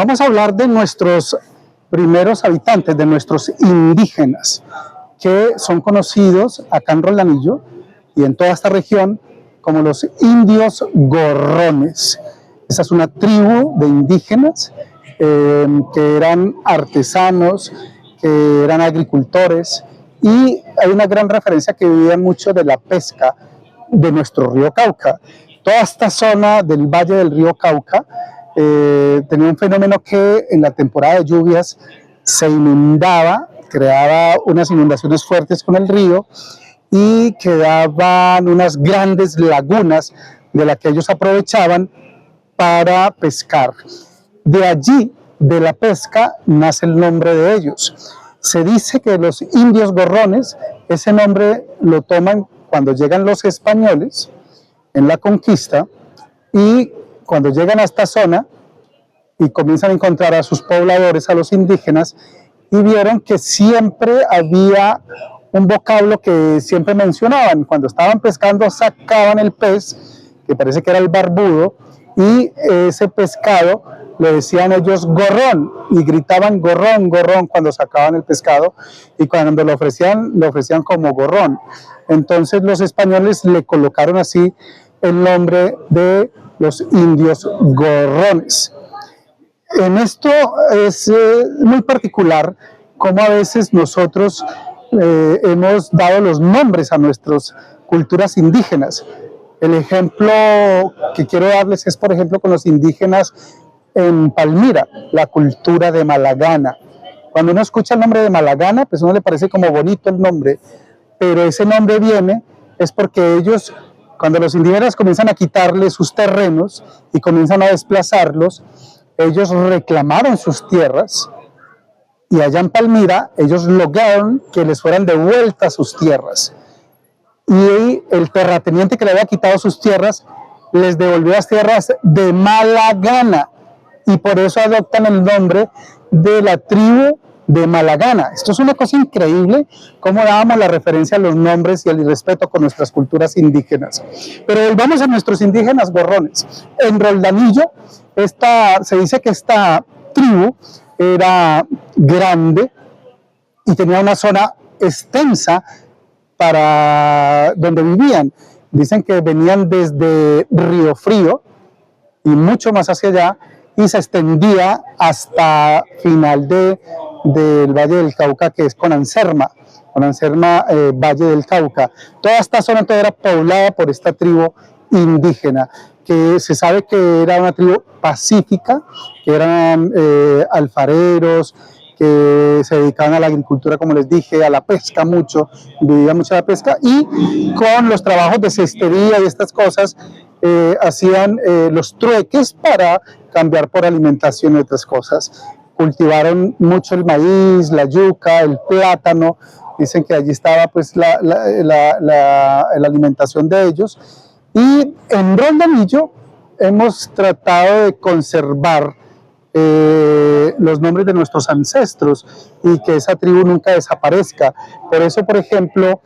Vamos a hablar de nuestros primeros habitantes, de nuestros indígenas, que son conocidos acá en Roldanillo y en toda esta región como los indios gorrones. Esa es una tribu de indígenas que eran artesanos, que eran agricultores, y hay una gran referencia que vivían mucho de la pesca de nuestro río Cauca. Toda esta zona del valle del río Cauca tenía un fenómeno que en la temporada de lluvias se inundaba, creaba unas inundaciones fuertes con el río y quedaban unas grandes lagunas de las que ellos aprovechaban para pescar. De allí, de la pesca, nace el nombre de ellos. Se dice que los indios gorrones, ese nombre lo toman cuando llegan los españoles en la conquista, y cuando llegan a esta zona y comienzan a encontrar a sus pobladores, a los indígenas, y vieron que siempre había un vocablo que siempre mencionaban. Cuando estaban pescando, sacaban el pez, que parece que era el barbudo, y ese pescado le decían ellos gorrón, y gritaban gorrón, gorrón cuando sacaban el pescado, y cuando lo ofrecían como gorrón. Entonces los españoles le colocaron así el nombre de los indios gorrones. En esto es muy particular cómo a veces nosotros hemos dado los nombres a nuestras culturas indígenas. El ejemplo que quiero darles es, por ejemplo, con los indígenas en Palmira, la cultura de Malagana. Cuando uno escucha el nombre de Malagana, pues a uno le parece como bonito el nombre, pero ese nombre viene es porque ellos, cuando los indígenas comienzan a quitarle sus terrenos y comienzan a desplazarlos, ellos reclamaron sus tierras, y allá en Palmira ellos lograron que les fueran devueltas sus tierras. Y el terrateniente que le había quitado sus tierras les devolvió las tierras de mala gana, y por eso adoptan el nombre de la tribu de Malagana. Esto es una cosa increíble, cómo dábamos la referencia a los nombres y el respeto con nuestras culturas indígenas. Pero volvamos a nuestros indígenas gorrones. En Roldanillo, se dice que esta tribu era grande y tenía una zona extensa para donde vivían. Dicen que venían desde Río Frío y mucho más hacia allá, y se extendía hasta final del Valle del Cauca, que es Conanserma, Valle del Cauca. Toda esta zona toda era poblada por esta tribu indígena, que se sabe que era una tribu pacífica, que eran alfareros, que se dedicaban a la agricultura, como les dije, a la pesca mucho, vivían mucho la pesca, y con los trabajos de cestería y estas cosas hacían los trueques para cambiar por alimentación y otras cosas. Cultivaron mucho el maíz, la yuca, el plátano. Dicen que allí estaba pues la alimentación de ellos. Y en Roldanillo hemos tratado de conservar los nombres de nuestros ancestros y que esa tribu nunca desaparezca. Por eso, por ejemplo,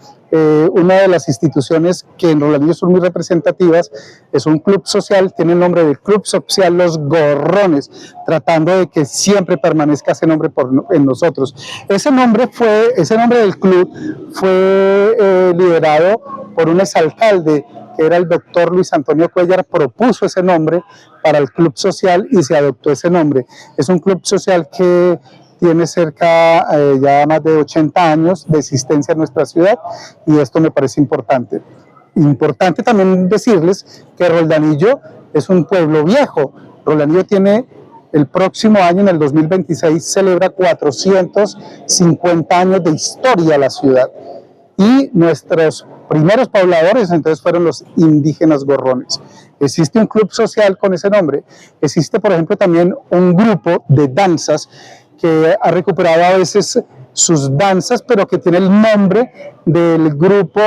una de las instituciones que en Roldanillo son muy representativas es un club social, tiene el nombre del Club Social Los Gorrones, tratando de que siempre permanezca ese nombre en nosotros. Ese nombre del club fue liderado por un exalcalde, que era el doctor Luis Antonio Cuellar. Propuso ese nombre para el club social y se adoptó ese nombre. Es un club social que tiene cerca ya más de 80 años de existencia en nuestra ciudad, y esto me parece importante. Importante también decirles que Roldanillo es un pueblo viejo. Roldanillo tiene, el próximo año, en el 2026, celebra 450 años de historia la ciudad, y nuestros primeros pobladores entonces fueron los indígenas gorrones. Existe un club social con ese nombre. Existe, por ejemplo, también un grupo de danzas que ha recuperado a veces sus danzas, pero que tiene el nombre del grupo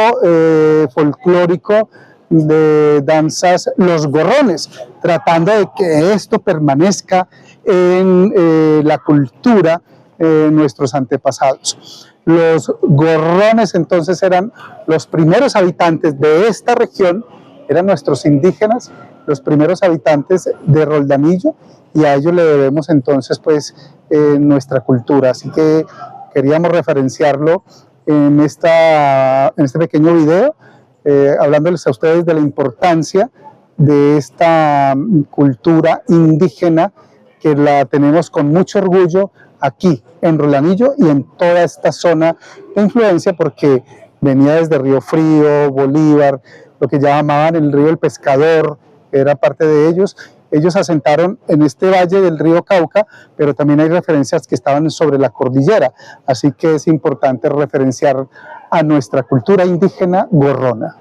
folclórico de danzas Los Gorrones, tratando de que esto permanezca en la cultura de nuestros antepasados. Los gorrones entonces eran los primeros habitantes de esta región, eran nuestros indígenas, los primeros habitantes de Roldanillo, y a ellos le debemos entonces pues nuestra cultura. Así que queríamos referenciarlo en este pequeño video, hablándoles a ustedes de la importancia de esta cultura indígena, que la tenemos con mucho orgullo aquí en Roldanillo y en toda esta zona de influencia, porque venía desde Río Frío, Bolívar, lo que llamaban el río El Pescador, era parte de ellos. Ellos asentaron en este valle del río Cauca, pero también hay referencias que estaban sobre la cordillera, así que es importante referenciar a nuestra cultura indígena gorrona.